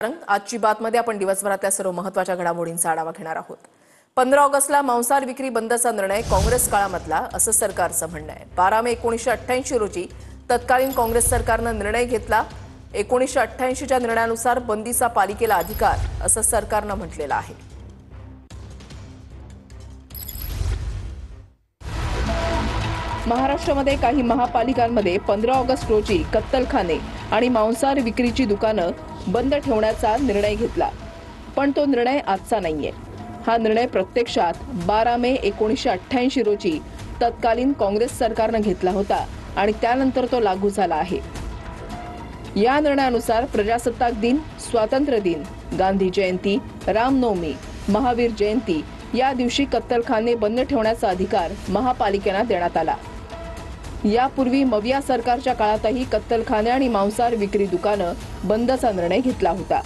आजची बातमध्ये आपण दिवसभरातल्या सर्व महत्त्वाच्या घडामोडींचा आढावा घेणार आहोत। 15 ऑगस्टला मांसाहार विक्री बंदचा निर्णय काँग्रेस काळामधला असं सरकारचं म्हणणं आहे। 12 मे 1988 रोजी तत्कालीन काँग्रेस सरकारनं निर्णय घेतला। 1988च्या निर्णयानुसार बंदीचा पालिकेला अधिकार असं सरकारनं म्हटलेलं आहे। महाराष्ट्रामध्ये काही महापालिकांमध्ये 15 ऑगस्ट रोजी कत्तलखाने आणि मांसाहार विक्रीची दुकानं बंद ठेवण्याचा निर्णय घेतला, पण तो निर्णय आजचा नाहीये। हा निर्णय प्रत्यक्षात 12 मे 1988 रोजी तत्कालीन काँग्रेस सरकारनं घेतला होता आणि त्यानंतर तो लागू झाला आहे। या निर्णयानुसार प्रजासत्ताक दिन, स्वातंत्र्य दिन, गांधी जयंती, रामनवमी, महावीर जयंती या दिवशी कत्तलखाने बंद ठेवण्याचा अधिकार महापालिकेला देण्यात आला। यापूर्वी मविया सरकारच्या काळातही कत्तलखाने आणि मांसाहार विक्री दुकानं बंदचा निर्णय घेतला होता।